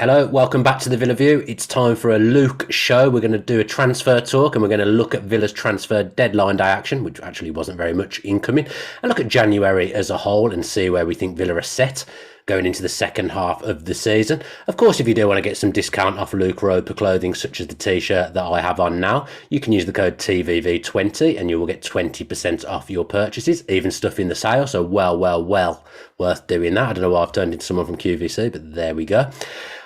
Hello, welcome back to the Villa View. It's time for a Luke show. We're going to do a transfer talk and we're going to look at Villa's transfer deadline day action, which actually wasn't very much incoming, and look at January as a whole and see where we think Villa are set going into the second half of the season. Of course, if you do want to get some discount off Luke Roper clothing, such as the t-shirt that I have on now, you can use the code TVV20 and you will get 20% off your purchases, even stuff in the sale. So well worth doing that. I don't know why I've turned into someone from QVC, but there we go.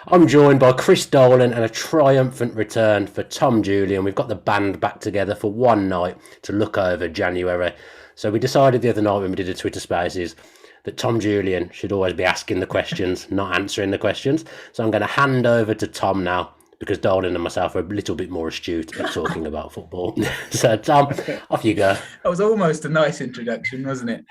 I'm joined by Chris Dolan and a triumphant return for Tom Julian. We've got the band back together for one night to look over January. So we decided the other night when we did the Twitter Spaces that Tom Julian should always be asking the questions, not answering the questions. So I'm going to hand over to Tom now, because Dolan and myself are a little bit more astute at talking about football. So Tom, off you go. That was almost a nice introduction, wasn't it?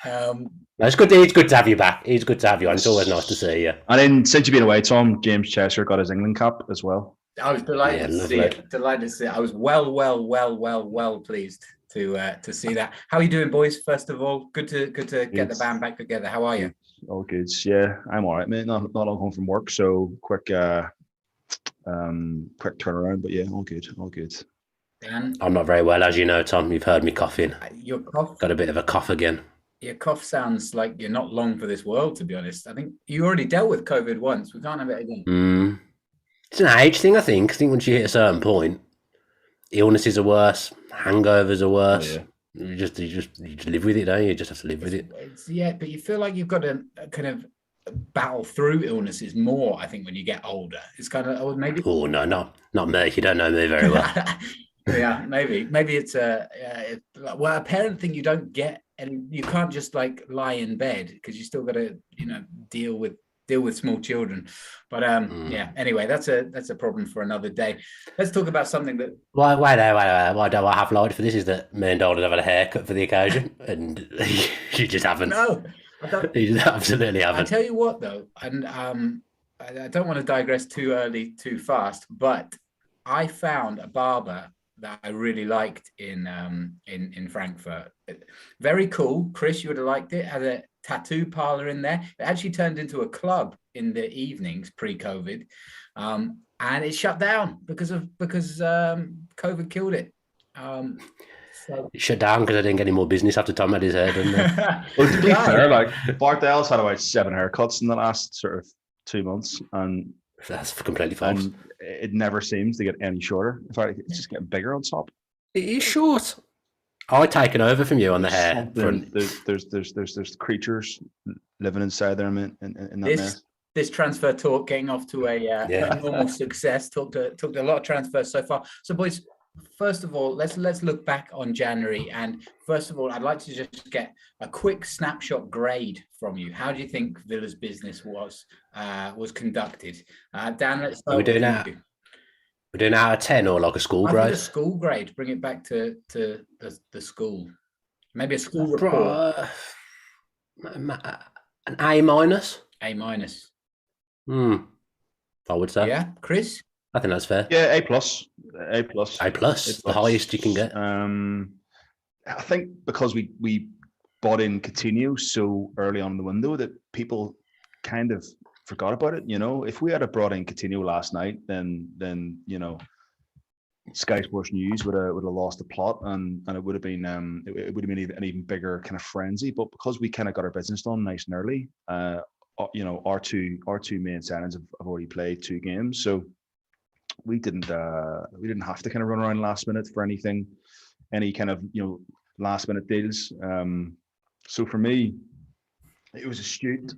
No, it's good to have you back. It's good to have you on. It's always nice to see you. And then since you've been away, Tom, James Chester got his England cap as well. I was delighted to see it. Delighted to see it. I was well pleased to see that. How are you doing, boys? First of all, good to get the band back together. How are you? All good. Yeah, I'm all right, mate. Not long home from work, so quick turnaround. But yeah, all good. Dan? I'm not very well, as you know, Tom. You've heard me coughing. Your cough? Got a bit of a cough again. Your cough sounds like you're not long for this world, to be honest. I think you already dealt with COVID once. We can't have it again. It's an age thing, I think. I think once you hit a certain point, illnesses are worse, hangovers are worse. Oh, yeah. You just live with it, don't you? You just have to live with it. Yeah, but you feel like you've got to kind of battle through illnesses more, I think, when you get older. It's kind of, maybe... Oh, no, not me. You don't know me very well. Yeah, maybe it's a parent thing you don't get, and you can't just like lie in bed because you still got to deal with small children. But yeah, anyway, that's a problem for another day. Let's talk about something that why don't I have lied for this is that me and Dalton have had a haircut for the occasion and you just haven't. No, I don't. You just absolutely haven't. I tell you what though, and I don't want to digress too early too fast, but I found a barber that I really liked in Frankfurt. Very cool. Chris, you would have liked it. Had a tattoo parlor in there. It actually turned into a club in the evenings pre-COVID, and it shut down because COVID killed it. So it shut down because I didn't get any more business after Tom had his hair done. Well, to be fair, like Bartels had about 7 haircuts in the last sort of 2 months, and that's completely false. It never seems to get any shorter. In fact, it's just getting bigger on top. It is short. I've taken over from you on the hair. There's creatures living inside there, man. In that mess. This transfer talk getting off to a normal success. Talked a lot of transfers so far. So, boys, first of all, let's look back on January. And first of all, I'd like to just get a quick snapshot grade from you. How do you think Villa's business was conducted? Dan, let's start. We're doing out of 10 or like a school grade? A school grade. Bring it back to the school. Maybe a school report. An A minus. A minus. I would say. Yeah, Chris. I think that's fair. Yeah, A plus. The highest you can get. I think because we bought in Coutinho so early on in the window that people kind of forgot about it. If we had brought in Coutinho last night, then Sky Sports News would have lost the plot, and it would have been it would have been an even bigger kind of frenzy. But because we kind of got our business done nice and early, our two main signings have already played 2 games, so we didn't have to kind of run around last minute for any kind of last minute deals. So for me, it was astute.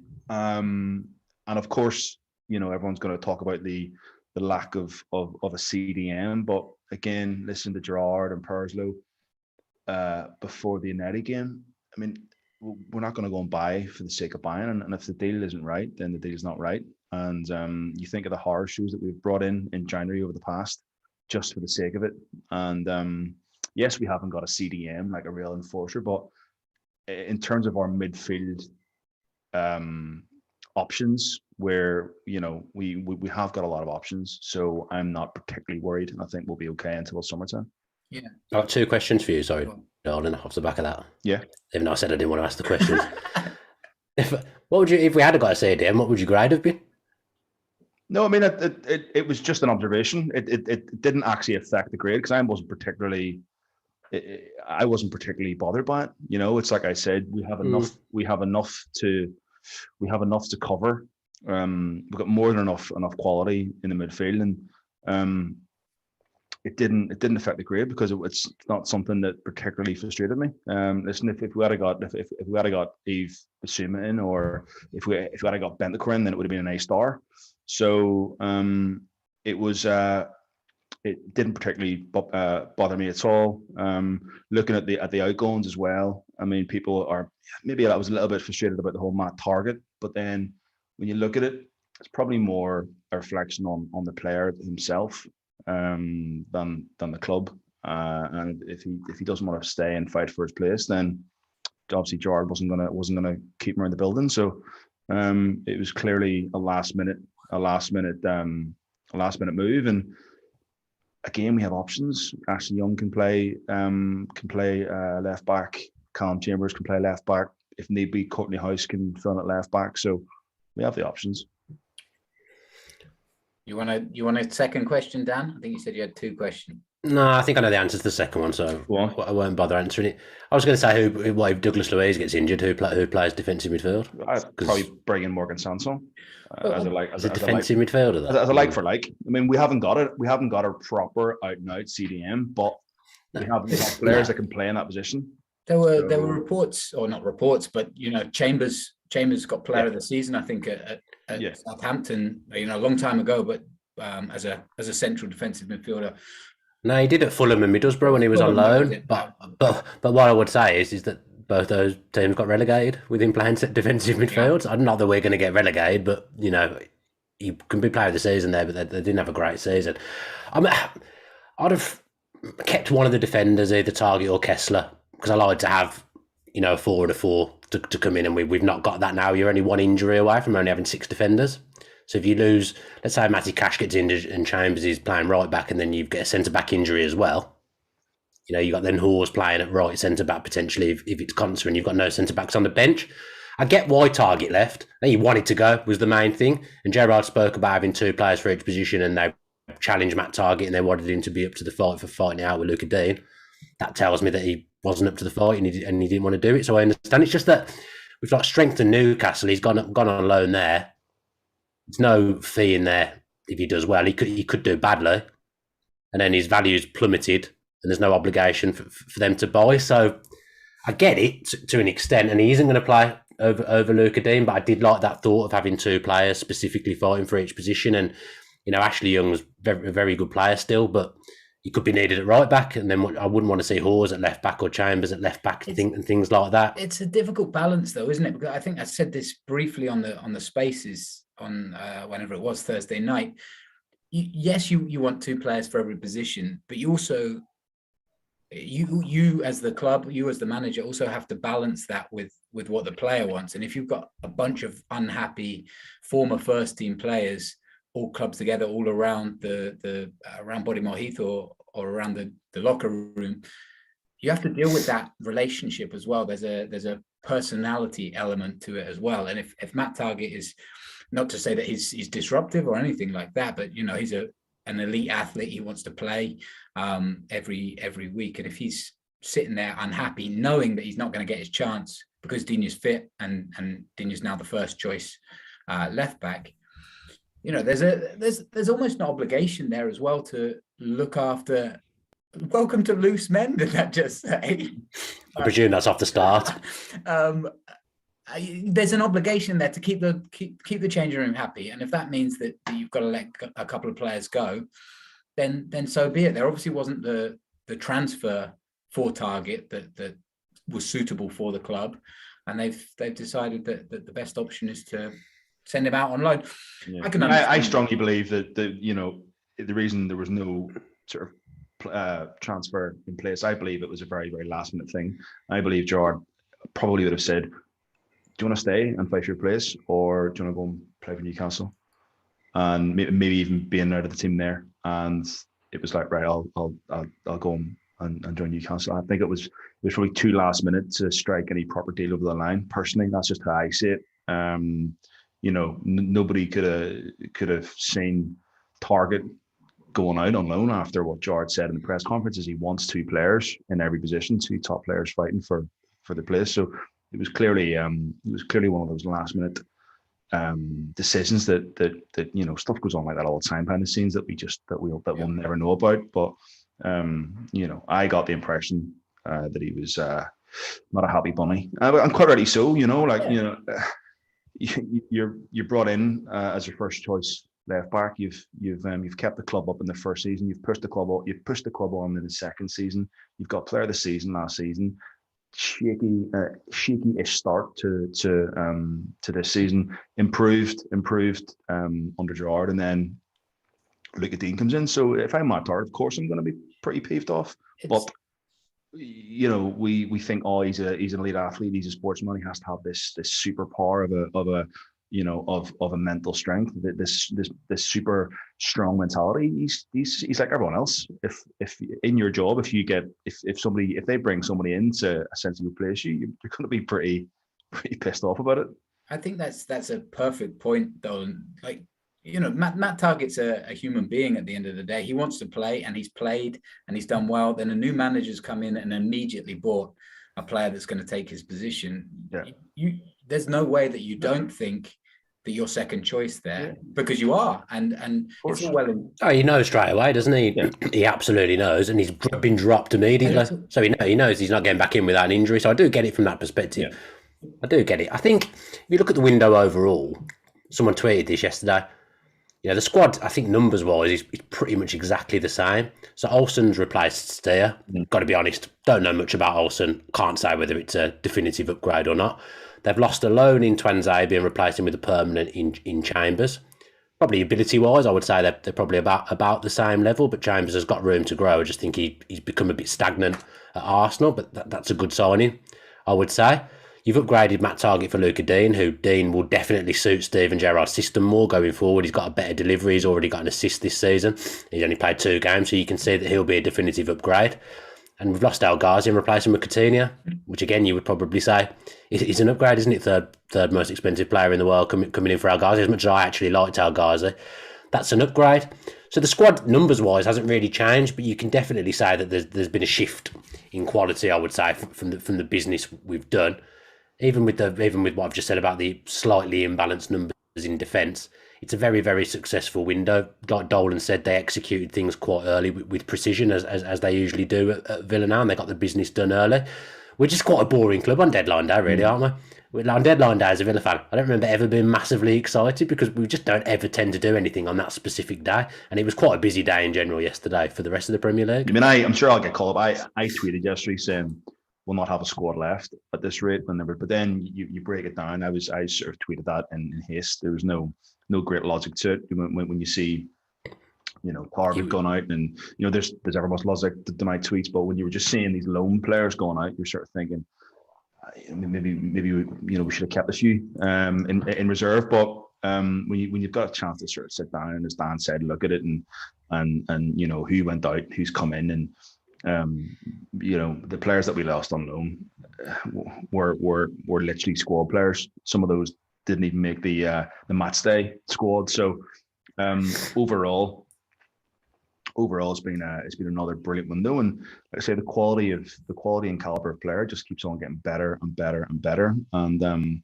And of course, everyone's going to talk about the lack of a CDM. But again, listen to Gerrard and Perslow before the United game. I mean, we're not going to go and buy for the sake of buying. And if the deal isn't right, then the deal's not right. And you think of the horror shows that we've brought in January over the past just for the sake of it. And yes, we haven't got a CDM, like a real enforcer. But in terms of our midfield options, where we have got a lot of options, so I'm not particularly worried, and I think we'll be okay until summertime. Yeah, I've got 2 questions for you. Sorry, darling, off the back of that. Yeah, even though I said I didn't want to ask the questions. If we had got a CDM, what would your grade have been? No, I mean it was just an observation. It didn't actually affect the grade because I wasn't particularly bothered by it. You know, it's like I said, we have enough to cover. We've got more than enough quality in the midfield, and it didn't affect the grade because it's not something that particularly frustrated me. Listen, if we had got Yves Bissouma in, or if we had got Bentancur in, then it would have been an A star. So it didn't particularly bother me at all. Looking at the outgoings as well, I mean, maybe I was a little bit frustrated about the whole Matt Targett, but then when you look at it, it's probably more a reflection on the player himself than the club. And if he doesn't want to stay and fight for his place, then obviously Gerrard wasn't gonna keep him in the building. So it was clearly a last minute move. And again, we have options. Ashley Young can play left back. Calum Chambers can play left back. If need be, Courtney House can fill in at left back. So we have the options. You want a second question, Dan? I think you said you had two questions. No, I think I know the answer to the second one, so I won't bother answering it. I was going to say what if Douglas Luiz gets injured, who plays defensive midfield? I'd probably bring in Morgan Sanson as a defensive midfielder. As a like for like. I mean, we haven't got a proper out and out CDM, but we have players that can play in that position. There were reports, or not reports, but Chambers got player of the season, I think, at Southampton, a long time ago, but as a central defensive midfielder. No, he did at Fulham and Middlesbrough when he was on loan. But what I would say is that both those teams got relegated with him playing defensive midfield. Yeah. Not that we're going to get relegated, but he can be player of the season there, but they didn't have a great season. I mean, I'd have kept one of the defenders, either Targett or Kesler, because I like to have a forward of four to come in, and we've not got that now. You're only one injury away from only having six defenders. So if you lose, let's say Matty Cash gets injured and Chambers is playing right back, and then you get a centre-back injury as well. You got then Hawes playing at right centre-back potentially if it's Conser, and you've got no centre-backs on the bench. I get why Targett left. He wanted to go, was the main thing. And Gerrard spoke about having two players for each position, and they challenged Matt Targett and they wanted him to be up to the fight for fighting out with Luca Dean. That tells me that he wasn't up to the fight and he didn't want to do it. So I understand. It's just that we've got strengthened Newcastle. He's gone on loan there. There's no fee in there if he does well. He could do badly, and then his value's plummeted, and there's no obligation for them to buy. So I get it to an extent, and he isn't going to play over Luca Dean. But I did like that thought of having two players specifically fighting for each position. And Ashley Young's a very good player still, but he could be needed at right back, and then I wouldn't want to see Hawes at left back or Chambers at left back and things like that. It's a difficult balance, though, isn't it? Because I think I said this briefly on the Spaces on whenever it was Thursday night. Yes, you want two players for every position, but you also you as the club, you as the manager, also have to balance that with what the player wants. And if you've got a bunch of unhappy former first team players all clubbed together all around around Bodymore Heath or around the locker room, you have to deal with that relationship as well. There's a personality element to it as well. And if Matt Targett is, not to say that he's disruptive or anything like that, but he's an elite athlete. He wants to play every week, and if he's sitting there unhappy, knowing that he's not going to get his chance because Digne's fit and Digne's now the first choice left back, there's almost an obligation there as well to look after. Welcome to loose men, did that just say? I presume that's off the start. There's an obligation there to keep the changing room happy, and if that means that you've got to let a couple of players go, then so be it. There obviously wasn't the transfer for Targett that was suitable for the club, and they've decided that the best option is to send him out on loan. Yeah. I strongly believe that the reason there was no sort of transfer in place, I believe it was a very, very last minute thing. I believe Gerrard probably would have said, do you want to stay and fight for your place, or do you want to go and play for Newcastle? And maybe even being out of the team there. And it was like, right, I'll go and join Newcastle. I think it was probably too last minute to strike any proper deal over the line. Personally, that's just how I see it. nobody could have seen Targett going out on loan after what Gerrard said in the press conference is he wants two players in every position, two top players fighting for the place. So it was clearly one of those last minute decisions that stuff goes on like that all the time behind the scenes that we'll never know about. But I got the impression that he was not a happy bunny, and quite rightly so. You're brought in as your first choice left back. You've kept the club up in the first season. You've pushed the club up. You've pushed the club on in the second season. You've got player of the season last season. Shaky-ish start to this season. Improved under Gerrard, and then Louie Barry comes in. So if I'm Matt Targett, of course I'm going to be pretty peeved off. But we think, he's an elite athlete. He's a sportsman. He has to have this superpower of a mental strength, this super strong mentality. He's like everyone else. If in your job, if they bring somebody in to essentially replace you, you're going to be pretty pissed off about it. I think that's a perfect point, though. Like, Matt Targett's a human being at the end of the day. He wants to play, and he's played, and he's done well. Then a new manager's come in and immediately bought a player that's going to take his position. Yeah. There's no way that you don't think that you're second choice there, because you are, and it's all well. He knows straight away, doesn't he? Yeah. He absolutely knows, and he's been dropped immediately, so he knows he's not getting back in without an injury. So I do get it from that perspective. Yeah. I do get it. I think if you look at the window overall, someone tweeted this yesterday. The squad, I think numbers-wise, is pretty much exactly the same. So Olsen's replaced Steer. Got to be honest, don't know much about Olsen. Can't say whether it's a definitive upgrade or not. They've lost a loan in Tuanzebe and replaced him with a permanent in Chambers. Probably ability-wise, I would say they're probably about the same level, but Chambers has got room to grow. I just think he's become a bit stagnant at Arsenal, but that's a good signing, I would say. You've upgraded Matt Targett for Luca Digne, who Digne will definitely suit Steven Gerrard's system more going forward. He's got a better delivery. He's already got an assist this season. He's only played 2 games, so you can see that he'll be a definitive upgrade. And we've lost El Ghazi and replaced him with Coutinho, which again you would probably say is an upgrade, isn't it? Third most expensive player in the world coming in for El Ghazi. As much as I actually liked El Ghazi, that's an upgrade. So the squad numbers-wise hasn't really changed, but you can definitely say that there's been a shift in quality, I would say, from the business we've done. Even with what I've just said about the slightly imbalanced numbers in defence, it's a very, very successful window. Like Dolan said, they executed things quite early with precision, as they usually do at Villa now, and they got the business done early. We're just quite a boring club on deadline day, really, aren't we? On deadline day, as a Villa fan, I don't remember ever being massively excited because we just don't ever tend to do anything on that specific day. And it was quite a busy day in general yesterday for the rest of the Premier League. I mean, I'm sure I'll get called up. I tweeted yesterday saying we'll not have a squad left at this rate. But then you break it down. I sort of tweeted that in haste. There was no great logic to it when you see, Targett going out, and there's ever much logic to my tweets. But when you were just seeing these lone players going out, you're sort of thinking, maybe we should have kept a few in reserve. But when you've got a chance to sort of sit down and, as Dan said, look at it and who went out, who's come in, and the players that we lost on loan were literally squad players. Some of those didn't even make the match day squad. So overall it's been another brilliant window, and like I say, the quality and caliber of player just keeps on getting better and better and better. And I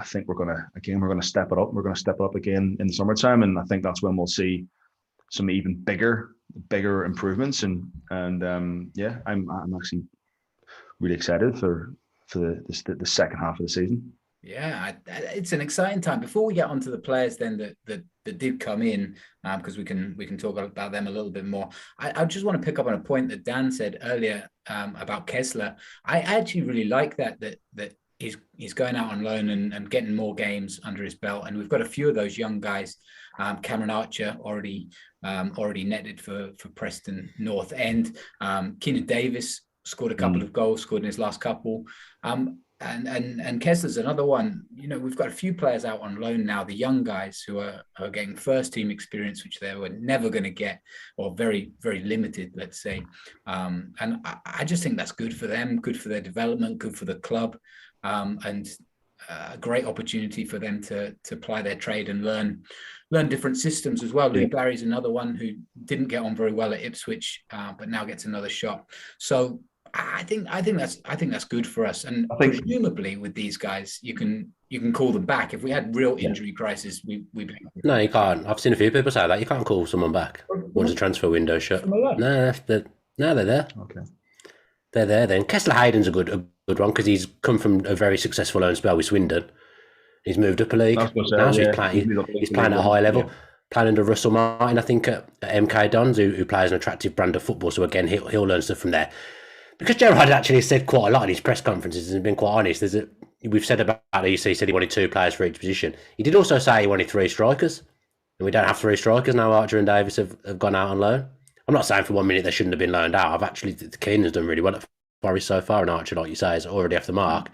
think we're gonna step it up. We're gonna step it up again in the summertime, and I think that's when we'll see some even bigger improvements. And I'm actually really excited for the second half of the season. Yeah, it's an exciting time. Before we get onto the players then that did come in, because we can talk about them a little bit more. I just want to pick up on a point that Dan said earlier about Kesler. I actually really like that he's going out on loan and getting more games under his belt, and we've got a few of those young guys. Cameron Archer already netted for Preston North End. Keinan Davis scored a couple of goals, scored in his last couple. And Kesler's another one. We've got a few players out on loan now, the young guys who are getting first team experience, which they were never going to get, or very, very limited, let's say. And I just think that's good for them, good for their development, good for the club. And a great opportunity for them to ply their trade and learn different systems as well. Louie Barry's another one who didn't get on very well at Ipswich, but now gets another shot. So I think that's good for us. And presumably with these guys, you can call them back. If we had real injury crisis, we No, you can't. I've seen a few people say that you can't call someone back once the transfer window shut. No, they're there. Okay, they're there. Then Kesler Hayden's a good one because he's come from a very successful loan spell with Swindon. He's moved up a league. Now he's playing at a high level. Playing under Russell Martin, I think, at MK Dons, who plays an attractive brand of football. So again, he'll learn stuff from there. Because Gerrard actually said quite a lot in his press conferences and been quite honest. We've said about he said he wanted 2 players for each position. He did also say he wanted 3 strikers. And we don't have 3 strikers now. Archer and Davis have gone out on loan. I'm not saying for 1 minute they shouldn't have been loaned out. Keinan's done really well at Forest so far, and Archer, like you say, is already off the mark.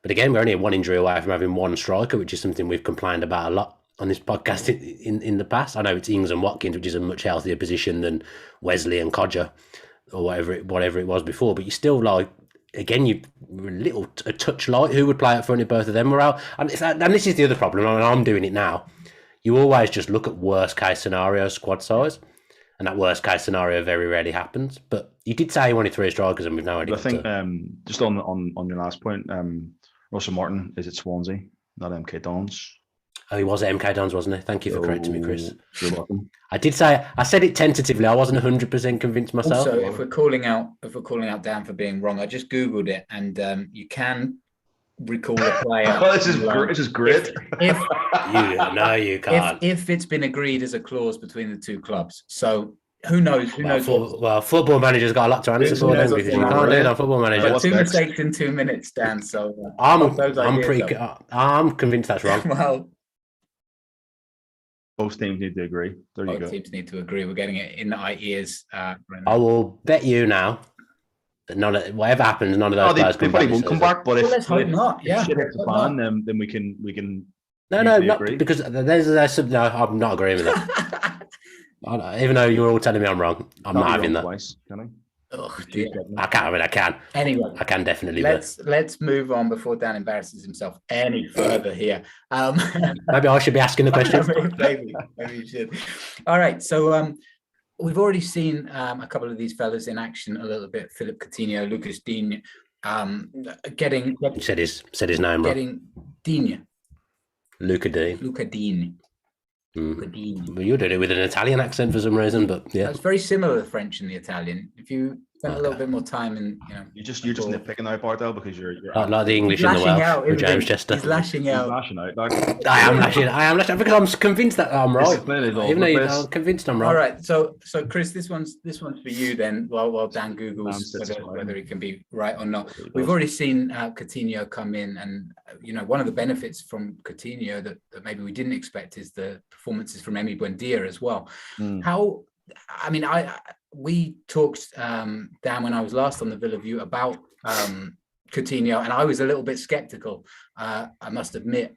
But again, we're only 1 injury away from having 1 striker, which is something we've complained about a lot on this podcast in the past. I know it's Ings and Watkins, which is a much healthier position than Wesley and Codger or whatever it was before. But you still again, you were a touch light. Who would play up front if both of them were out? And this is the other problem, and I'm doing it now. You always just look at worst case scenario squad size, and that worst case scenario very rarely happens. But you did say you wanted 3 strikers, and we've now already. I think just on your last point, Russell Martin is at Swansea, not MK Dons. Oh, he was at MK Dons, wasn't he? Thank you for correcting me, Chris. You're welcome. I said it tentatively. I wasn't 100% convinced myself. Also, if we're calling out Dan for being wrong, I just googled it, and you can recall a player. Oh, this is great. You can't. If it's been agreed as a clause between the 2 clubs, so who knows? Football Manager's got a lot to answer for them because you can't do it on Football Manager. 2 mistakes in 2 minutes, Dan. So I'm convinced that's wrong. Well. Both teams need to agree. Both teams need to agree. We're getting it in our ears. I will bet you now that whatever happens, none of those guys they probably won't come back. But if let's hope not. Yeah, shit hits the fan, then we can. No, not because there's no. I'm not agreeing with that. Even though you were all telling me I'm wrong, I'm not having that. Twice, can I? Oh, I can. Anyway, I can definitely. Let's move on before Dan embarrasses himself any further here. Maybe I should be asking the question. maybe you should. All right, so we've already seen a couple of these fellas in action a little bit. Philippe Coutinho, Lucas Digne, getting. You said his name right. Getting Digne. Luca Digne. Well, you did it with an Italian accent for some reason, but yeah, it's very similar, the French and the Italian. If you spend a little bit more time in, you're just nitpicking that part though because you're like the English and the Welsh with James Chester. He's lashing out. I am lashing because I'm convinced that I'm right. Even though I'm convinced I'm right. All right, so Chris, this one's for you then. While Dan Googles whether he can be right or not. We've already seen Coutinho come in, and one of the benefits from Coutinho that maybe we didn't expect is the performances from Emi Buendia as well. We talked, Dan, when I was last on the Villa View about Coutinho, and I was a little bit sceptical. I must admit,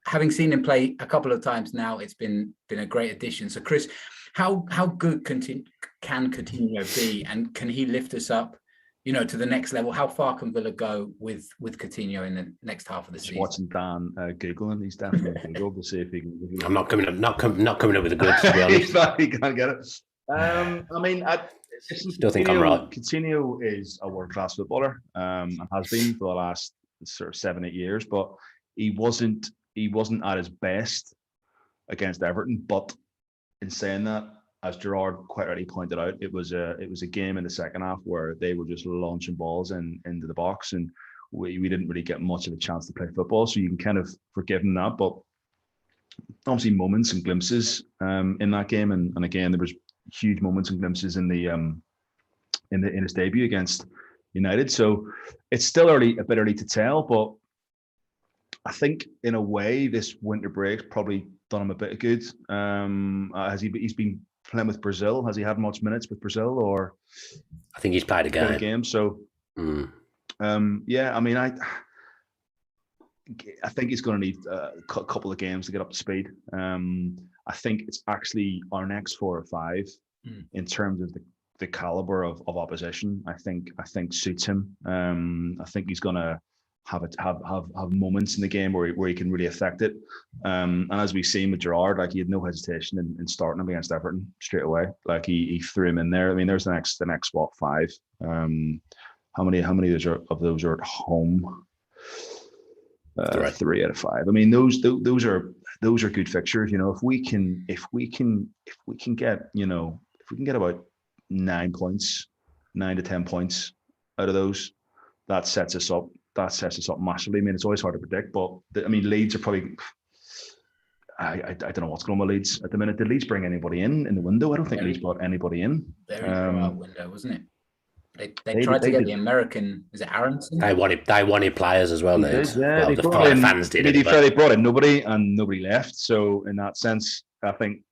having seen him play a couple of times now, it's been a great addition. So, Chris, how good can Coutinho be, and can he lift us up, to the next level? How far can Villa go with Coutinho in the next half of the season? Watching Dan googling, he's definitely Google to see if he can. I'm not coming up with the goods, to be honest. He can't get it. I still think I'm right. Coutinho is a world-class footballer, and has been for the last sort of 7-8 years. But he wasn't at his best against Everton. But in saying that, as Gerrard quite rightly pointed out, it was a game in the second half where they were just launching balls into the box, and we didn't really get much of a chance to play football. So you can kind of forgive him that. But obviously, moments and glimpses in that game, and again, there was huge moments and glimpses in his debut against United. So it's still a bit early to tell, but I think in a way this winter break's probably done him a bit of good. He's been playing with Brazil? Has he had much minutes with Brazil, or? I think he's played a game. So, I think he's going to need a couple of games to get up to speed. I think it's actually our next 4 or 5 in terms of the caliber of opposition. I think suits him. I think he's going to have moments in the game where he can really affect it. And as we've seen with Gerrard, like, he had no hesitation in starting him against Everton straight away. Like, he threw him in there. I mean, there's the next what, 5. How many of those are at home? 3 out of 5. I mean, those are good fixtures. You know, if we can get, you know, if we can get about 9 to 10 points out of those, that sets us up. That sets us up massively. I mean, it's always hard to predict, but Leeds are probably. I don't know what's going on with Leeds at the minute. Did Leeds bring anybody in the window? I don't think Leeds brought anybody in. Very out window, wasn't it? They tried to get the American. Is it Aronson? They wanted players as well. Leeds. Yeah, well, the fans did. They brought in nobody, and nobody left. So in that sense, I think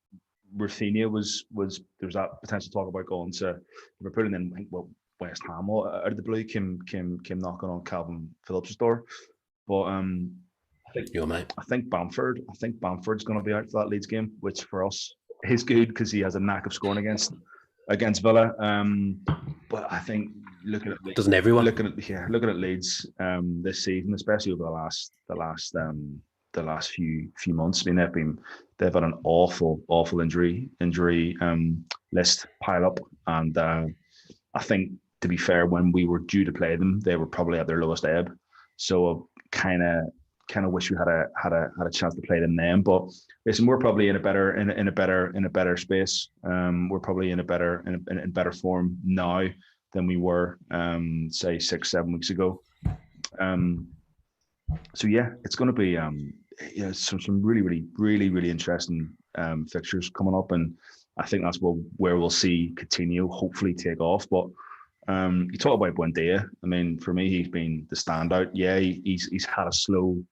Rafinha was there was that potential talk about going to Liverpool, and then I think, well, West Ham out of the blue came knocking on Calum Phillips' door. But I think Bamford's going to be out for that Leeds game, which for us is good because he has a knack of scoring against Villa. But I think looking at Leeds this season, especially over the last few months. I mean, they've had an awful injury list pile up, and I think, to be fair, when we were due to play them, they were probably at their lowest ebb. So kind of wish we had a chance to play them then. But listen, we're probably in a better space. We're probably in better form now than we were say 6-7 weeks ago. So yeah, it's going to be some really interesting fixtures coming up, and I think that's where we'll see Coutinho hopefully take off. But you talk about Buendia. I mean, for me, he's been the standout. Yeah, he's had a slow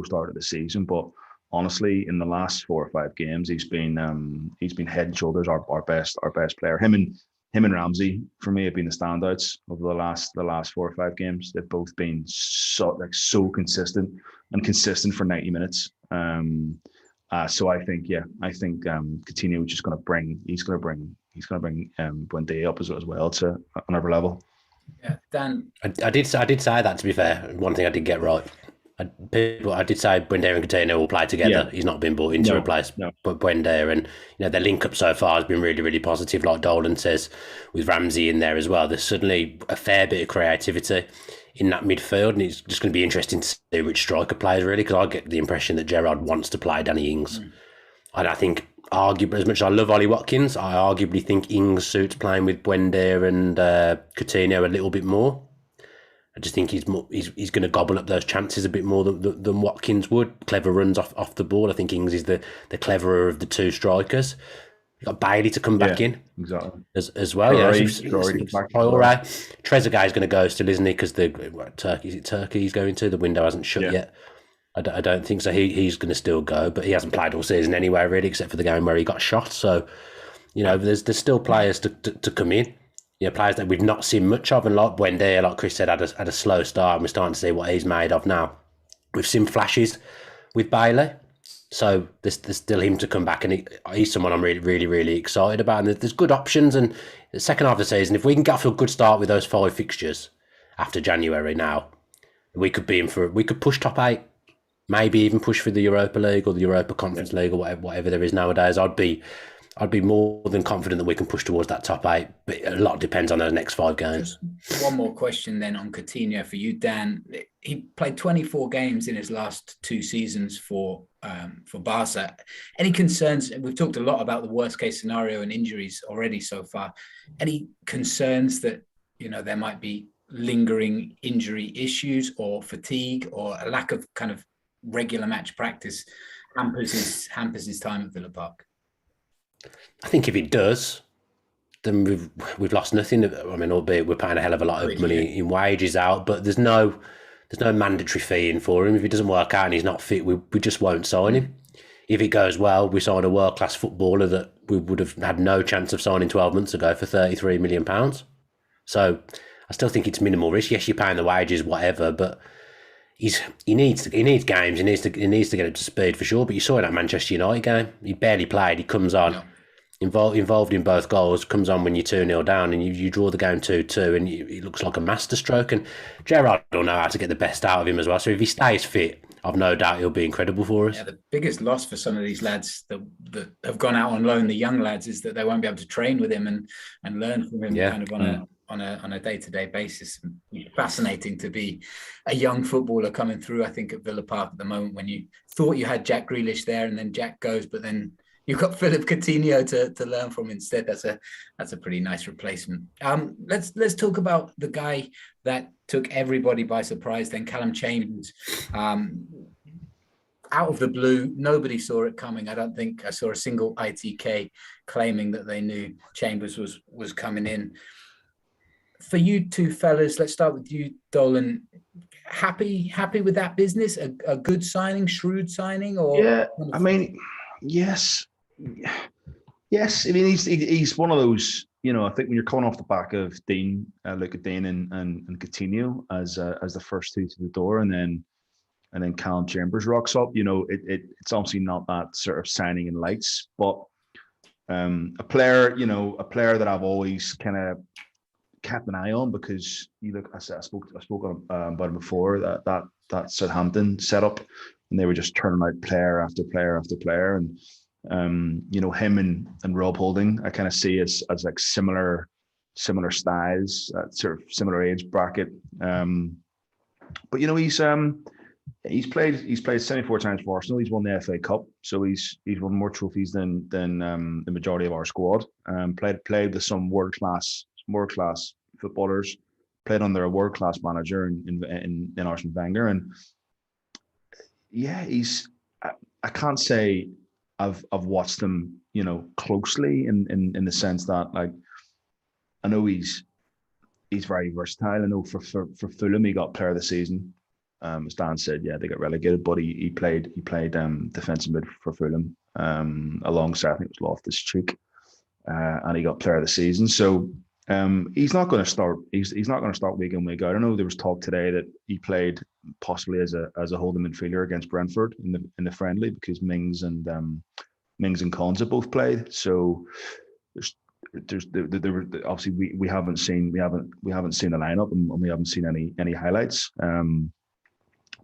start of the season, but honestly, in the last 4 or 5 games, he's been head and shoulders our best player. Him and Ramsey, for me, have been the standouts over the last 4 or 5 games. They've both been so consistent for 90 minutes. So I think Coutinho is just going to bring Buendia up as well to another level. Yeah, Dan. I did say that, to be fair. One thing I did get right. I did say Buendia and Coutinho will play together. Yeah. He's not been brought in to replace Buendia, and their link up so far has been really, really positive. Like Dolan says, with Ramsey in there as well, there's suddenly a fair bit of creativity in that midfield, and it's just going to be interesting to see which striker plays, really, because I get the impression that Gerrard wants to play Danny Ings. And I think, arguably, as much as I love Ollie Watkins, I arguably think Ings suits playing with Buendia and Coutinho a little bit more. I just think he's going to gobble up those chances a bit more than Watkins would. Clever runs off the ball. I think Ings is the cleverer of the 2 strikers. You've got Bailey to come back in as well. Trezeguet is going to go still, isn't he? Because Turkey he's going to. The window hasn't shut yet. I don't think so. He's going to still go, but he hasn't played all season anyway, really, except for the game where he got shot. So, there's still players to come in. Players that we've not seen much of, and like Buendia, like Chris said, had a slow start, and we're starting to see what he's made of now. We've seen flashes with Bailey, so there's still him to come back, and he's someone I'm really, really, really excited about. And there's good options, and the second half of the season, if we can get off to a good start with those 5 fixtures after January now, we could push top 8, maybe even push for the Europa League or the Europa Conference League or whatever there is nowadays. I'd be more than confident that we can push towards that top 8, but a lot depends on those next 5 games. Just one more question then on Coutinho for you, Dan. He played 24 games in his last 2 seasons for Barca. Any concerns? We've talked a lot about the worst case scenario and injuries already so far. Any concerns that there might be lingering injury issues or fatigue or a lack of kind of regular match practice hampers his time at Villa Park? I think if it does, then we've lost nothing. I mean, albeit we're paying a hell of a lot of money in wages out, but there's no mandatory fee in for him. If he doesn't work out and he's not fit, we just won't sign him. If it goes well, we sign a world-class footballer that we would have had no chance of signing 12 months ago for £33 million. So I still think it's minimal risk. Yes, you're paying the wages, whatever, but he needs games. He needs to get up to speed for sure. But you saw in that Manchester United game, he barely played. He comes on. involved in both goals, comes on when you're 2-0 down and you draw the game 2-2 and it looks like a masterstroke. And Gerrard will know how to get the best out of him as well. So if he stays fit, I've no doubt he'll be incredible for us. Yeah, the biggest loss for some of these lads that have gone out on loan, the young lads, is that they won't be able to train with him and learn from him kind of on a day-to-day basis. It's fascinating to be a young footballer coming through, I think, at Villa Park at the moment, when you thought you had Jack Grealish there and then Jack goes, but then you've got Philippe Coutinho to learn from instead. That's a pretty nice replacement. Let's talk about the guy that took everybody by surprise then, Calum Chambers. Out of the blue, nobody saw it coming. I don't think I saw a single ITK claiming that they knew Chambers was coming in. For you two fellas, let's start with you, Dolan. Happy with that business? A good signing, shrewd signing? Or yeah, I mean, yes. I mean, he's one of those. You know, I think when you're coming off the back of Digne, look at Digne and Coutinho as the first two to the door, and then Calum Chambers rocks up. You know, it's obviously not that sort of signing in lights, but a player that I've always kind of kept an eye on, because you look, I spoke about him before, that Southampton setup, and they were just turning out player after player after player, and you know, him and Rob Holding, I kind of see as like similar styles, sort of similar age bracket. But you know, he's played 74 times for Arsenal. He's won the FA Cup, so he's won more trophies than the majority of our squad. Played with some world class footballers. Played under a world class manager in Arsene Wenger, and yeah, I can't say I've watched him, you know, closely in the sense that, like, I know he's very versatile. I know for Fulham he got player of the season. As Dan said, yeah, they got relegated, but he played defensive mid for Fulham alongside, I think it was Loftus-Cheek, and he got player of the season. So he's not going to start. He's not going to start week in, week out. I know there was talk today that he played possibly as a holding midfielder against Brentford in the friendly, because Mings and Konsa both played. So there obviously we haven't seen the lineup, and we haven't seen any highlights.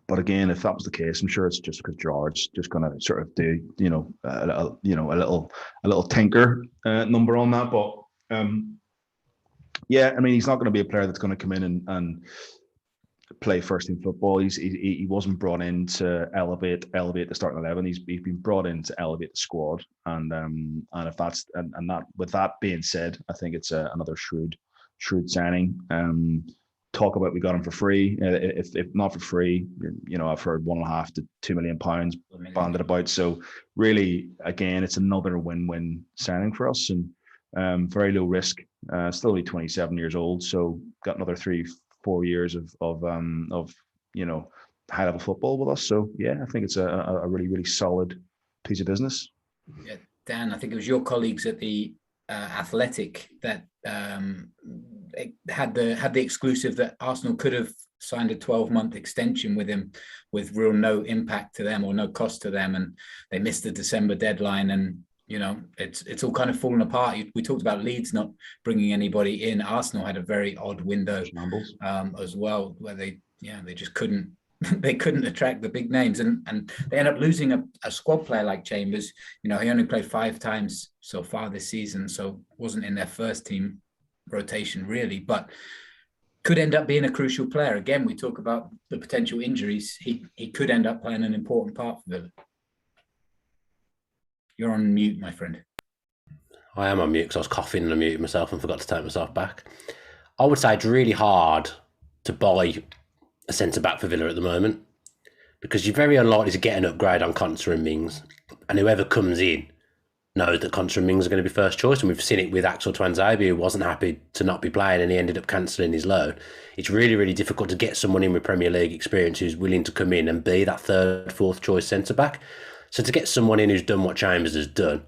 But again, if that was the case, I'm sure it's just because George's just going to sort of do a little tinker number on that. But yeah, I mean, he's not going to be a player that's going to come in and play first team football. He wasn't brought in to elevate the starting 11. He's been brought in to elevate the squad. And if that's and that, with that being said, I think it's another shrewd signing. Talk about we got him for free. If not for free, you know, I've heard £1.5 to £2 million banded about. So really, again, it's another win-win signing for us, and very low risk. Still only 27 years old, so got another 3-4 years of you know, high level football with us. So yeah, I think it's a really solid piece of business. Yeah, Dan, I think it was your colleagues at the Athletic that had the exclusive that Arsenal could have signed a 12-month extension with him with real no impact to them or no cost to them, and they missed the December deadline, and you know, it's all kind of fallen apart. We talked about Leeds not bringing anybody in. Arsenal had a very odd window as well, where they just couldn't they couldn't attract the big names, and they end up losing a squad player like Chambers. You know, he only played 5 times so far this season, so wasn't in their first team rotation really, but could end up being a crucial player. Again, we talk about the potential injuries. He could end up playing an important part for Villa. You're on mute, my friend. I am on mute because I was coughing and I muted myself and forgot to take myself back. I would say it's really hard to buy a centre-back for Villa at the moment, because you're very unlikely to get an upgrade on Konsa and Mings, and whoever comes in knows that Konsa and Mings are going to be first choice, and we've seen it with Axel Tuanzebe, who wasn't happy to not be playing and he ended up cancelling his loan. It's really difficult to get someone in with Premier League experience who's willing to come in and be that third, fourth choice centre-back. So to get someone in who's done what Chambers has done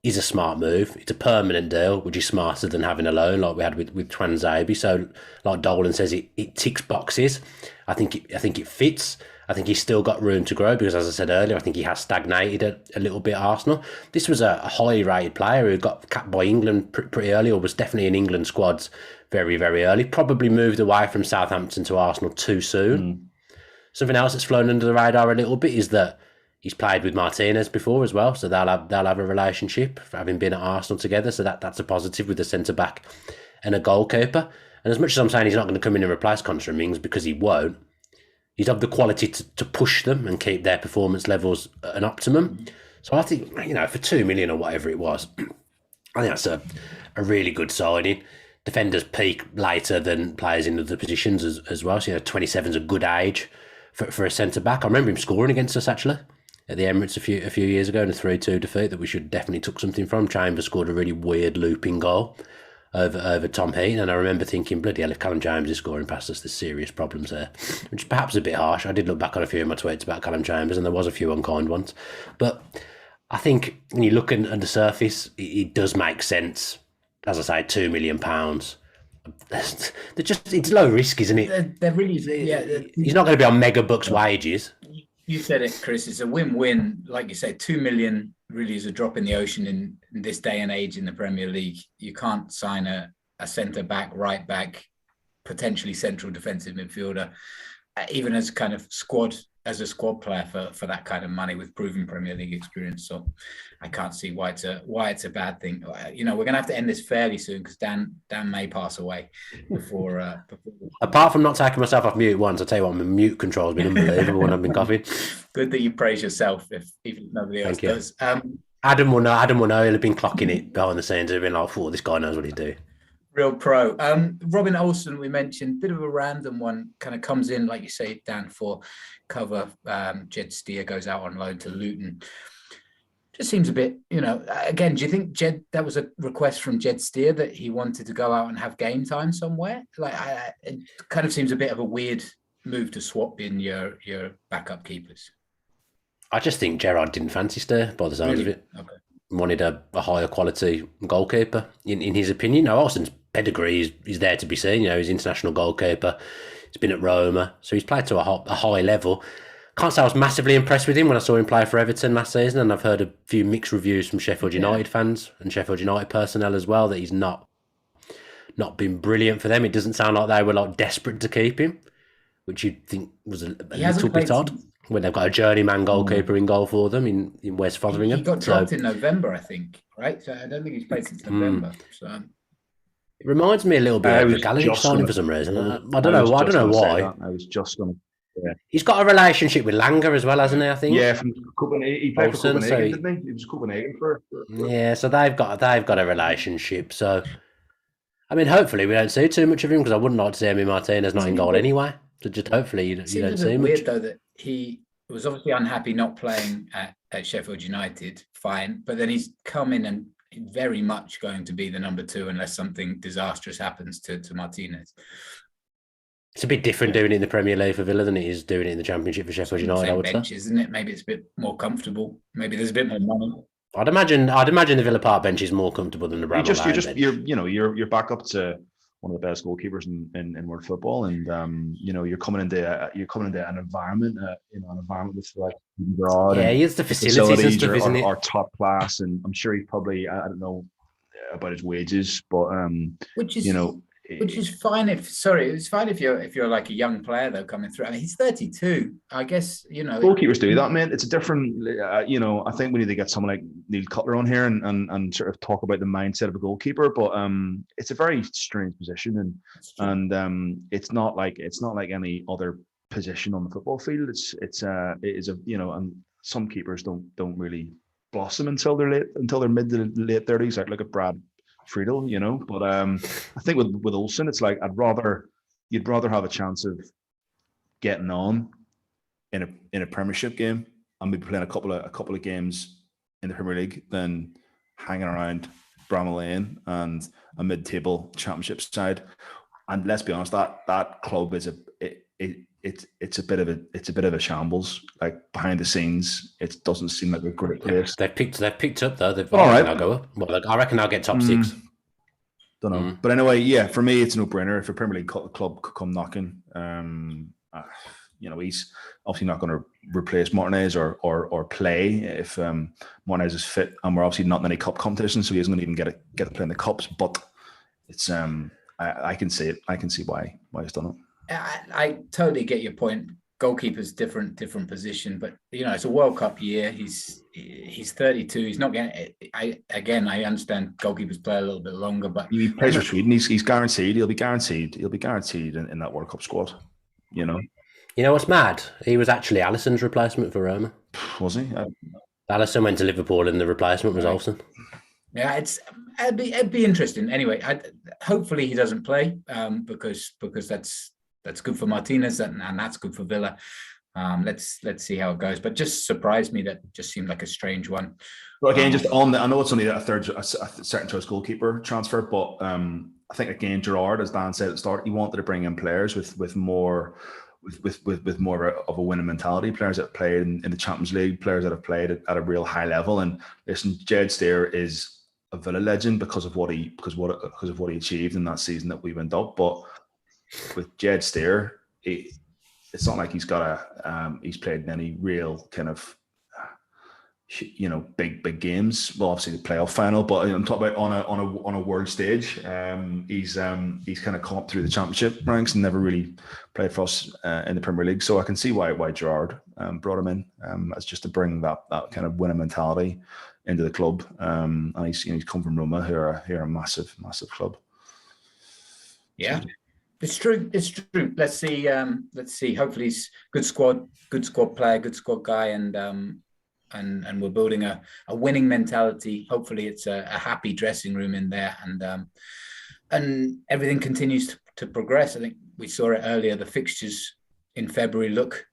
is a smart move. It's a permanent deal, which is smarter than having a loan like we had with Tuanzebe. So like Dolan says, it ticks boxes. I think it fits. I think he's still got room to grow because, as I said earlier, I think he has stagnated a little bit at Arsenal. This was a highly rated player who got capped by England pretty early, or was definitely in England squads very, very early. Probably moved away from Southampton to Arsenal too soon. Something else that's flown under the radar a little bit is that he's played with Martinez before as well, so they'll have a relationship for having been at Arsenal together. So that's a positive with a centre back and a goalkeeper. And as much as I'm saying he's not going to come in and replace Contra Mings, because he won't, he's of the quality to push them and keep their performance levels at an optimum. So I think, for 2 million or whatever it was, I think that's a really good signing. Defenders peak later than players in other positions as well. So 27 is a good age for a centre back. I remember him scoring against us actually at the Emirates a few years ago in a 3-2 defeat that we should definitely took something from. Chambers scored a really weird looping goal over Tom Heaton, and I remember thinking, bloody hell, if Calum Chambers is scoring past us, there's serious problems there, which is perhaps a bit harsh. I did look back on a few of my tweets about Calum Chambers, and there was a few unkind ones, but I think when you look under the surface, it does make sense. As I say, £2 million. It's low risk, isn't it? They're really, yeah. He's not going to be on mega bucks wages. You said it, Chris. It's a win-win. Like you said, 2 million really is a drop in the ocean in this day and age in the Premier League. You can't sign a centre back, right back, potentially central defensive midfielder, even as kind of as a squad player for that kind of money with proven Premier League experience. So I can't see why it's a bad thing. We're going to have to end this fairly soon because Dan may pass away before. Apart from not taking myself off mute once, I tell you what, my mute control has been unbelievable when I've been coughing. Good that you praise yourself, even if nobody else does. Adam will know. He'll have been clocking it behind the scenes. He'll have been like, "Oh, this guy knows what he's doing." Real pro. Robin Olsen, we mentioned, bit of a random one, kind of comes in, like you say, Dan, for cover. Jed Steer goes out on loan to Luton. Just seems a bit, again, do you think that was a request from Jed Steer that he wanted to go out and have game time somewhere? It kind of seems a bit of a weird move to swap in your backup keepers. I just think Gerrard didn't fancy Steer by the sounds of it. Okay. Wanted a higher quality goalkeeper, in his opinion. Now, Olsen's pedigree is there to be seen. He's international goalkeeper. He's been at Roma, so he's played to a high level. Can't say I was massively impressed with him when I saw him play for Everton last season, and I've heard a few mixed reviews from Sheffield United fans and Sheffield United personnel as well, that he's not been brilliant for them. It doesn't sound like they were desperate to keep him, which you'd think was a little bit odd when they've got a journeyman goalkeeper in goal for them in West Fotheringham. He got dropped in November, I think, right? So I don't think he's played since November. So it reminds me a little bit of the Gallagher signing for some reason. I don't know why. I was just going to. Yeah. He's got a relationship with Langer as well, hasn't he? I think. Yeah, from Copenhagen. He played for Copenhagen, didn't he? He was Copenhagen for. Yeah, so they've got a relationship. So, I mean, hopefully we don't see too much of him, because I wouldn't like to see Emi Martinez not in goal anyway. So just hopefully you don't see much. It's weird though that he was obviously unhappy not playing at Sheffield United. Fine, but then he's come in and very much going to be the number 2 unless something disastrous happens to Martinez. It's a bit different doing it in the Premier League for Villa than it is doing it in the Championship for Sheffield United, I would say. Isn't it? Maybe it's a bit more comfortable. Maybe there's a bit more money. I'd imagine the Villa Park bench is more comfortable than the Bramall Lane bench. You're back up to one of the best goalkeepers in world football, and you're coming into an environment, an environment with broad. Yeah, he has the facilities and stuff, isn't it? Are top class, and I'm sure he probably, I don't know about his wages, but which is fine it's fine if you're like a young player though coming through. I mean, he's 32. I guess goalkeepers do that, man. It's a different. I think we need to get someone like Neil Cutler on here and sort of talk about the mindset of a goalkeeper. But it's a very strange position, and it's not like any other position on the football field. It is and some keepers don't really blossom until they're mid to late 30s. Like look at Brad Friedel, but I think with Olsen, it's like you'd rather have a chance of getting on in a Premiership game and maybe playing a couple of games in the Premier League than hanging around Bramall Lane and a mid-table Championship side. And let's be honest, that club is it's a bit of a shambles. Like behind the scenes, it doesn't seem like a great place. They've picked up though. All right, I'll go up. Well, I reckon I'll get top 6. Don't know, but anyway, yeah. For me, it's a no-brainer. If a Premier League club could come knocking, he's obviously not going to replace Martinez or play if Martinez is fit, and we're obviously not in any cup competition, so he isn't going to even get to play in the cups. But it's I can see it. I can see why he's done it. I totally get your point. Goalkeeper's different position, but it's a World Cup year. He's 32. He's not getting. I understand goalkeepers play a little bit longer, but he plays for Sweden. He's guaranteed. He'll be guaranteed in that World Cup squad. You know what's mad? He was actually Alisson's replacement for Roma. Was he? Alisson went to Liverpool, and the replacement was Olsen. Yeah, it'd be interesting. Anyway, hopefully he doesn't play because that's good for Martinez and that's good for Villa. Let's see how it goes. But just surprised me, that just seemed like a strange one. Well, again, just on I know it's only a second choice goalkeeper transfer, but I think again Gerrard, as Dan said at the start, he wanted to bring in players with more of a winning mentality, players that have played in the Champions League, players that have played at a real high level. And listen, Jed Steer is a Villa legend because of what he achieved in that season that we went up. But with Jed Steer, it's not like he's played in any real kind of big games. Well, obviously the playoff final, but I'm talking about on a world stage. He's kind of come up through the Championship ranks and never really played for us in the Premier League. So I can see why Gerrard brought him in as just to bring that kind of winning mentality into the club. And he's come from Roma, who are a massive club. Yeah. It's true. Let's see. Hopefully, he's good squad player, good squad guy, and we're building a winning mentality. Hopefully, it's a happy dressing room in there, and everything continues to progress. I think we saw it earlier. The fixtures in February look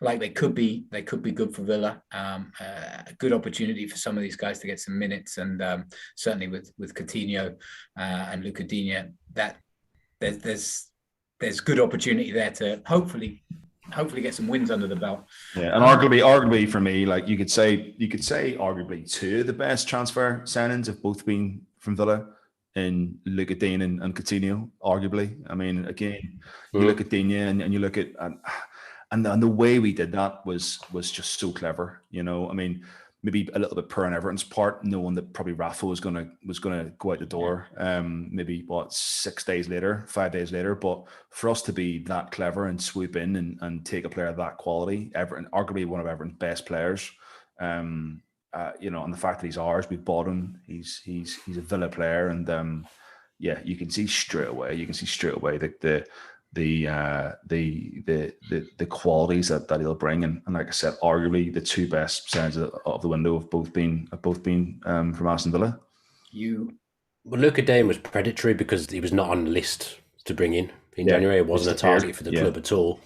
like they could be good for Villa. A good opportunity for some of these guys to get some minutes, and certainly with Coutinho and Luca Digne, that there's good opportunity there to hopefully get some wins under the belt. Yeah, and arguably for me, like you could say arguably two of the best transfer signings have both been from Villa in Luca Digne and Coutinho, arguably. I mean, again, you look at Digne and you look at and the way we did that was just so clever. I mean, maybe a little bit poor on Everton's part, knowing that probably Rafa was gonna go out the door. Maybe 5 days later. But for us to be that clever and swoop in and take a player of that quality, Everton, arguably one of Everton's best players, and the fact that he's ours, we bought him. He's a Villa player, and you can see straight away the qualities that he'll bring, and like I said, arguably the two best sides of the window have both been from Aston Villa. Luca Digne was predatory because he was not on the list to bring in January. It wasn't a target for the club at all.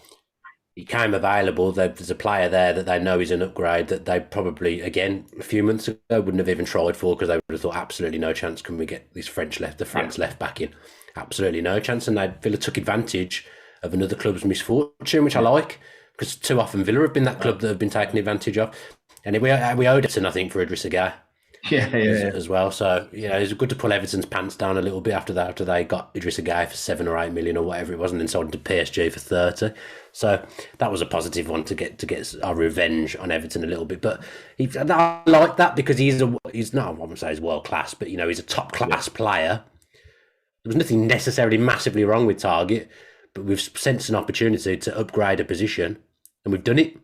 He came available. There's a player there that they know is an upgrade that they probably, again, a few months ago wouldn't have even tried for, because they would have thought absolutely no chance can we get this France left back in. Absolutely no chance. And Villa took advantage of another club's misfortune, which I like, because too often Villa have been that club that have been taken advantage of. And we owed it to nothing for Idrissa Gueye. As well. So, it's good to pull Everton's pants down a little bit after they got Idrissa Gueye for 7 or 8 million or whatever it was, and then sold him to PSG for 30. So that was a positive one to get our revenge on Everton a little bit. But I like that because he's not, I wouldn't say he's world class, but he's a top class player. There was nothing necessarily massively wrong with Targett, but we've sensed an opportunity to upgrade a position, and we've done it.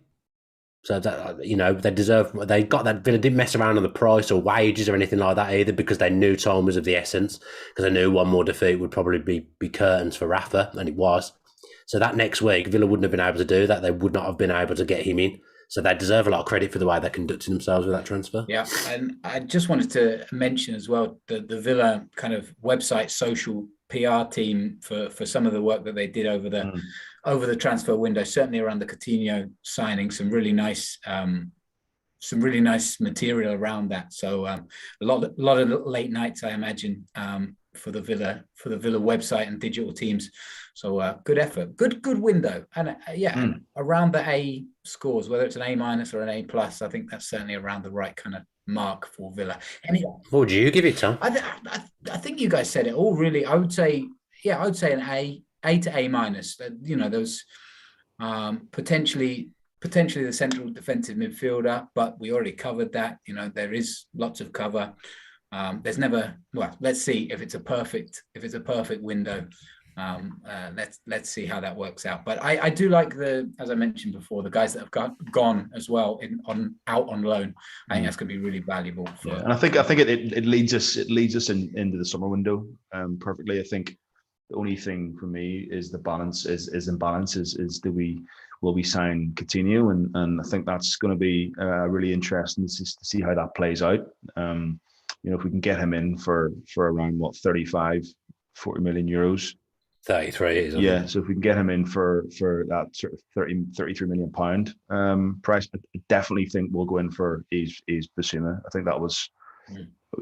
So that they deserve. They got that. Villa didn't mess around on the price or wages or anything like that either, because they knew time was of the essence. Because they knew one more defeat would probably be curtains for Rafa, and it was. So that next week, Villa wouldn't have been able to do that. They would not have been able to get him in. So they deserve a lot of credit for the way they conducted themselves with that transfer. Yeah, and I just wanted to mention as well the Villa kind of website social PR team for some of the work that they did over the transfer window, certainly around the Coutinho signing, some really nice material around that. So a lot of late nights, I imagine, for the Villa website and digital teams. So good effort, good window, and around the A scores, whether it's an A- or an A+, I think that's certainly around the right kind of mark for Villa. Anyway, what would you give it, Tom? I think you guys said it all. Really, I would say an A to A-. Those Potentially the central defensive midfielder, but we already covered that. You know, there is lots of cover. There's never, well, let's see if it's a perfect window. Let's see how that works out. But I do like as I mentioned before, the guys that have gone as well out on loan. I think that's going to be really valuable. And I think it leads us into the summer window perfectly. I think the only thing for me is the balance is imbalance is will we sign Coutinho, and I think that's going to be really interesting to see how that plays out. You know, if we can get him in for around 35, 40 million euros. 33 is it? Yeah, so if we can get him in for that sort of 33 million pound price, I definitely think we'll go in for is Bissouma. I think that was,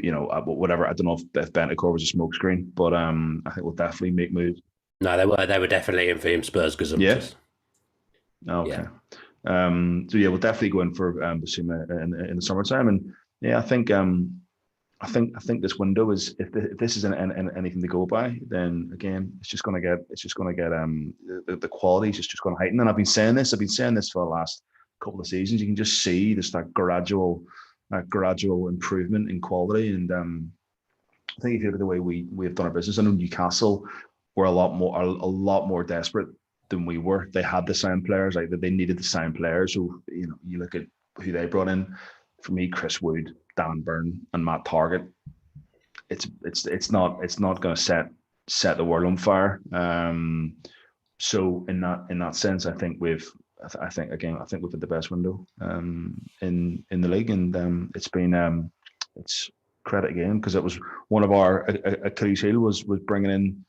you know, whatever. I don't know if Bentancur was a smokescreen, but I think we'll definitely make moves. No, they were definitely in for him, Spurs, because okay. So yeah, we'll definitely go in for Bissouma in the summertime, and yeah, I think this window is, if this isn't anything to go by, then again it's just going to get the quality is just going to heighten. And I've been saying this for the last couple of seasons. You can just see that gradual improvement in quality. And I think if you look at the way we have done our business, I know Newcastle were a lot more desperate than we were. They had to sign players, like that they needed to sign players. So you know, you look at who they brought in. For me, Chris Wood, Dan Burn, and Matt Targett. It's not going to set the world on fire. So in that sense, I think we've had the best window in the league, and it's credit again, because it was one of our Achilles heel was bringing in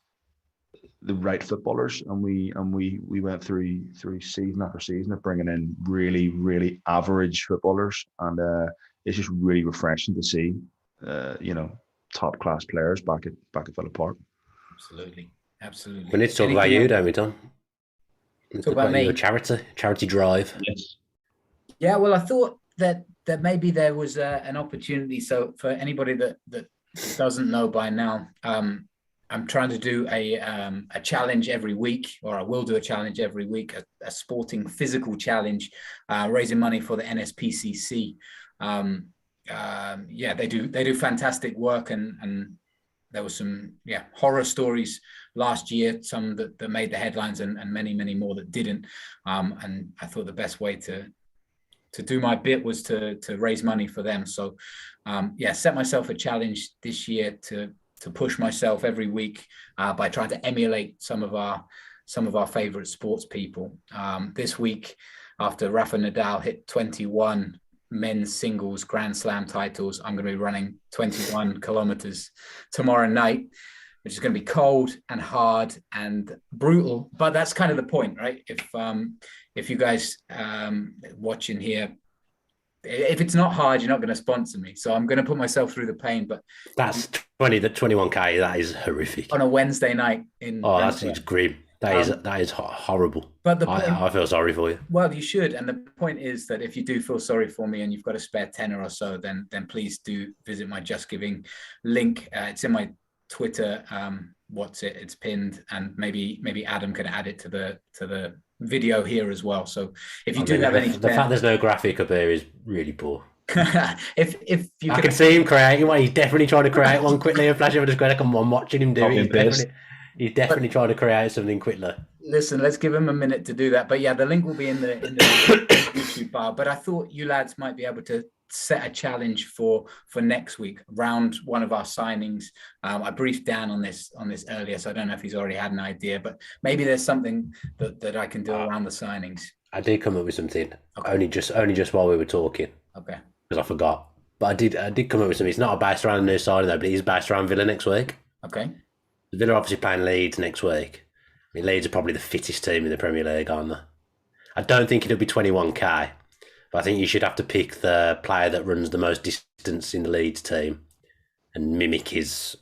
the right footballers, and we went through season after season of bringing in really, really average footballers, and it's just really refreshing to see you know, top class players back at Villa Park. Absolutely. We need to talk about you, don't we, Tom? Talk about me. Your charity drive. Yes. Yeah, well, I thought that maybe there was an opportunity. So for anybody that doesn't know by now, I'm trying to do a challenge every week, or I will do a challenge every week, a sporting physical challenge, raising money for the NSPCC. They do fantastic work, and there was some horror stories last year, some that made the headlines, and many more that didn't. And I thought the best way to do my bit was to raise money for them. So set myself a challenge this year to push myself every week by trying to emulate some of our favorite sports people. This week, after Rafa Nadal hit 21 men's singles Grand Slam titles, I'm going to be running 21 kilometers tomorrow night, which is going to be cold and hard and brutal. But that's kind of the point, right? If you guys watching here, if it's not hard, you're not going to sponsor me. So I'm going to put myself through the pain. But that's 21k. That is horrific on a Wednesday night in. Oh, that's grim. That is horrible. But I feel sorry for you. Well, you should. And the point is that if you do feel sorry for me and you've got a spare tenner or so, then please do visit my Just Giving link. It's in my Twitter. It's pinned, and maybe Adam can add it to the video here as well. So if you have any, the fact there's no graphic up here is really poor. if you can see him creating one, he's definitely trying to create one quickly and flash over the screen. I'm watching him do it. He's definitely trying to create something quickly. Listen, let's give him a minute to do that. But yeah, the link will be in the YouTube bar. But I thought you lads might be able to set a challenge for next week around one of our signings. I briefed Dan on this earlier, so I don't know if he's already had an idea, but maybe there's something that I can do around the signings. I did come up with something. Okay. Only just while we were talking. Okay. Because I forgot. But I did come up with something. It's not based around the new signing though, but it is based around Villa next week. Okay. Villa are obviously playing Leeds next week. I mean, Leeds are probably the fittest team in the Premier League, aren't they? I don't think it'll be 21k, but I think you should have to pick the player that runs the most distance in the Leeds team and mimic his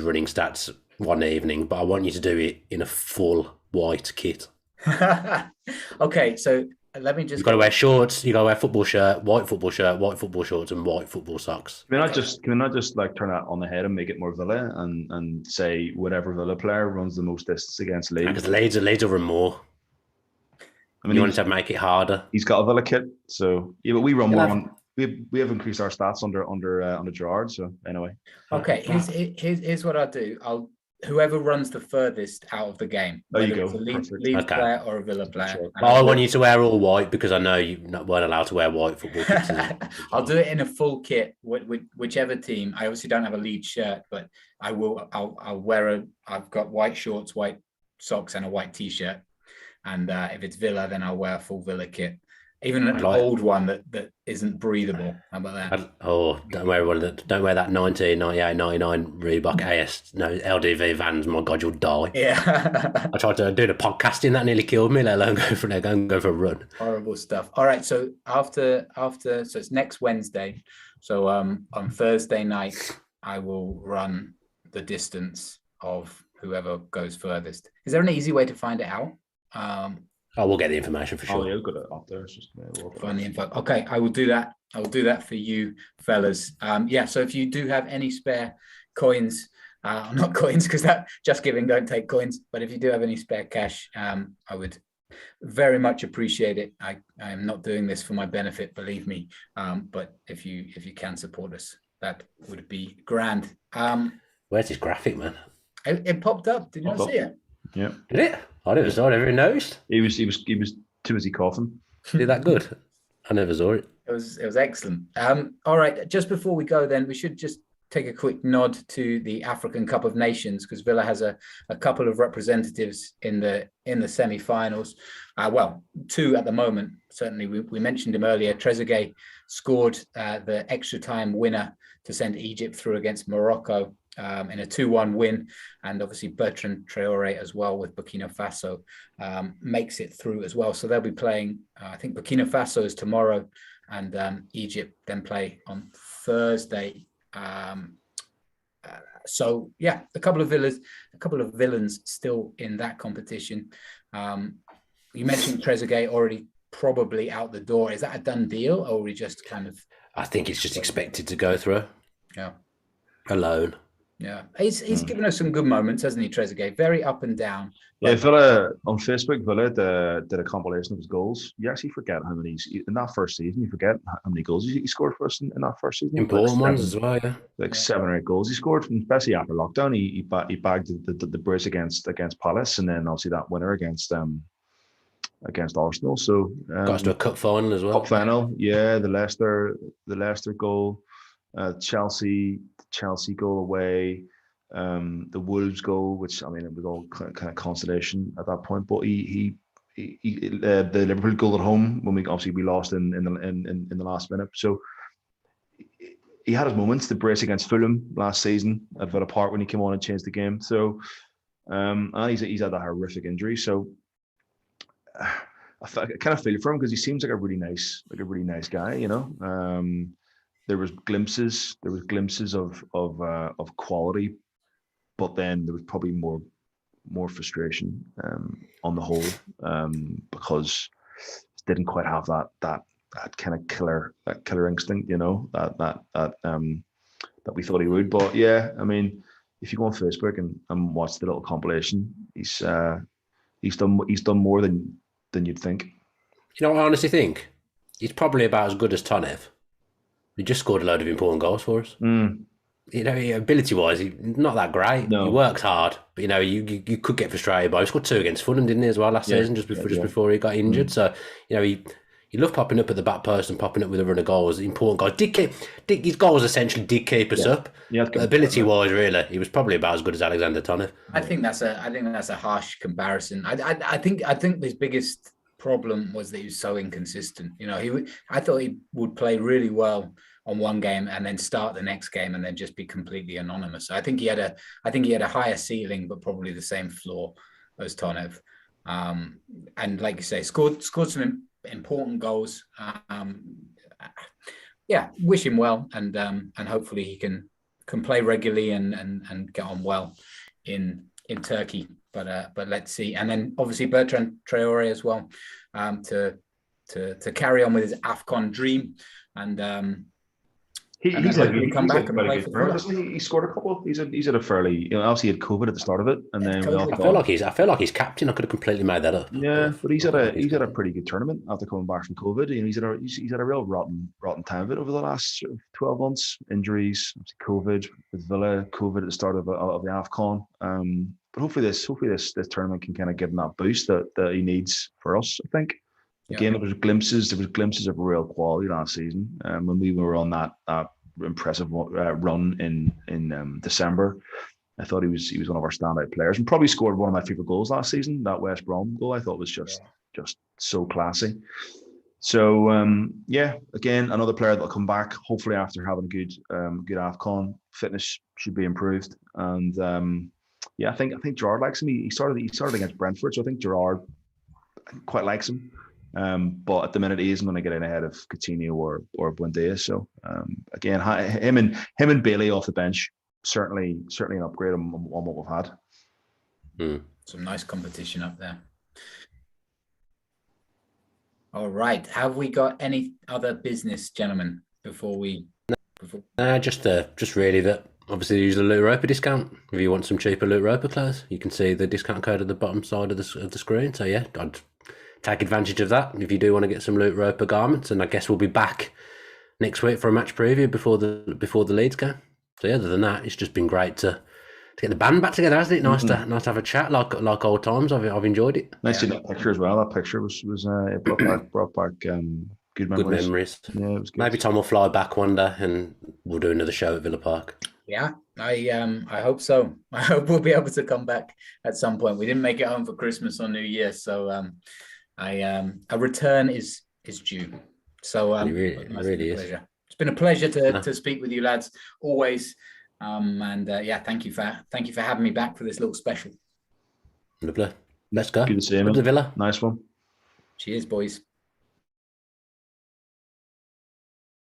running stats one evening. But I want you to do it in a full white kit. Okay, so let me just... You've got to wear shorts, you've got to wear football shirt, white football shorts, and white football socks. Can we not just like turn that on the head and make it more Villa and say whatever Villa player runs the most distance against Leeds? Because Leeds will run more. I mean, you wanted to make it harder. He's got a Villa kit, so yeah, but we run He'll more have- on. We have increased our stats under Gerrard. So anyway, Okay, here's what I'll do. Whoever runs the furthest out of the game, There you whether go. it's a Perfect. Leeds Okay. player or a Villa player. Sure. and I want you to wear all white because I know you weren't allowed to wear white football kits. I'll do it in a full kit with whichever team. I obviously don't have a Leeds shirt, but I will. I'll wear I've got white shorts, white socks, and a white t-shirt. And if it's Villa, then I'll wear a full Villa kit, even an old one that isn't breathable. How about that? Don't wear that 1998-99 Reebok AS LDV Vans. My God, you'll die. Yeah. I tried to do the podcasting, that nearly killed me. Let alone go for a run. Horrible stuff. All right. So after, so it's next Wednesday. So on Thursday night, I will run the distance of whoever goes furthest. Is there an easy way to find it out? We'll get the information for sure. Oh, yeah, we've got it up there. It's just Find the info. Okay, I will do that. I will do that for you, fellas. So if you do have any spare coins, not coins, because that Just Giving don't take coins, but if you do have any spare cash, I would very much appreciate it. I am not doing this for my benefit, believe me. But if you can support us, that would be grand. Where's his graphic, man? It popped up. Did you not see it? Yeah. Did it? I never saw it. Everyone noticed. He was too busy coughing. Did that good? I never saw it. It was excellent. All right, just before we go, then we should just take a quick nod to the African Cup of Nations because Villa has a couple of representatives in the semi-finals. Well, two at the moment. Certainly, we mentioned him earlier. Trezeguet scored the extra time winner to send Egypt through against Morocco in a 2-1 win, and obviously Bertrand Traore as well with Burkina Faso makes it through as well. So they'll be playing. I think Burkina Faso is tomorrow, and Egypt then play on Thursday. So yeah, a couple of villains still in that competition. You mentioned Trezeguet already probably out the door. Is that a done deal, or are we just kind of? I think it's just expected to go through. Yeah. Alone. Yeah, he's given us some good moments, hasn't he, Trezeguet? Very up and down. Yeah, Villa on Facebook, Villa did a compilation of his goals. You actually forget how many in that first season. You forget how many goals he scored for us in that first season. Important ones as well, yeah. Like 7 or 8 goals he scored, especially after lockdown. He bagged the brace against Palace, and then obviously that winner against Arsenal. So got us to a cup final as well. Cup final, yeah. The Leicester goal, Chelsea goal away. The Wolves goal, which I mean, it was all kind of consolation at that point. But he the Liverpool goal at home when we lost in the last minute. So he had his moments. The brace against Fulham last season at Villa Park when he came on and changed the game. So he's had that horrific injury. So I kind of feel for him because he seems like a really nice guy. You know, there was glimpses of quality. But then there was probably more frustration on the whole because it didn't quite have that kind of killer instinct, you know, that we thought he would. But yeah, I mean, if you go on Facebook and watch the little compilation, he's done more than you'd think. You know what I honestly think? He's probably about as good as Tonev. He just scored a load of important goals for us. You know, ability-wise, he's not that great. No. He works hard, but you know, you could get frustrated. But he scored 2 against Fulham, didn't he, as well last season, just before he got injured. So you know, he loved popping up at the back post and popping up with a run of goals. Important goals. His goals essentially did keep us up. Yeah, but ability-wise, really, he was probably about as good as Alexander Tonev. I think that's a harsh comparison. I think his biggest problem was that he was so inconsistent. You know, I thought he would play really well on one game and then start the next game and then just be completely anonymous. I think he had a higher ceiling, but probably the same floor as Tonev. And like you say, scored some important goals. Wish him well, and hopefully he can play regularly and get on well in Turkey. But let's see. And then obviously Bertrand Traore as well, to carry on with his AFCON dream. And He's then had hopefully come back and quite a play good for tournament, Villa. hasn't he? He scored a couple. He's had a fairly, obviously he had COVID at the start of it, and then we all I thought, feel like he's captain. I could have completely made that up. yeah, but he's I had feel a like he's had a captain. pretty good tournament after coming back from COVID. He's had a real rotten time of it over the last sort of 12 months. Injuries, COVID with Villa, COVID at the start of the AFCON. But hopefully this tournament can kind of give him that boost that he needs for us. I think. Again, there was glimpses of real quality last season when we were on that impressive run in December. I thought he was one of our standout players and probably scored one of my favorite goals last season. That West Brom goal I thought was just so classy. So again, another player that'll come back hopefully after having a good AFCON. Fitness should be improved, and I think Gerard likes him. He started against Brentford, so I think Gerard quite likes him. But at the minute he isn't going to get in ahead of Coutinho or Buendia. So again, him and Bailey off the bench certainly an upgrade on what we've had. Some nice competition up there. All right, have we got any other business, gentlemen? Just really that. Obviously, use the Loot Europa discount. If you want some cheaper Loot Europa clothes, you can see the discount code at the bottom side of the screen. So yeah, I'd take advantage of that if you do want to get some Loot Europa garments. And I guess we'll be back next week for a match preview before the Leeds game. So yeah, other than that, it's just been great to get the band back together, hasn't it? Nice to have a chat like old times. I've enjoyed it. Nice to see that picture as well. That picture was it brought back good memories. Yeah, it was good. Maybe Tom will fly back one day and we'll do another show at Villa Park. Yeah, I hope so. I hope we'll be able to come back at some point. We didn't make it home for Christmas or New Year, so a return is due. So it really is. It's been a pleasure to speak with you lads always. Thank you for having me back for this little special. Lovely. Let's go. Good to see you, Up to Villa. Nice one. Cheers, boys.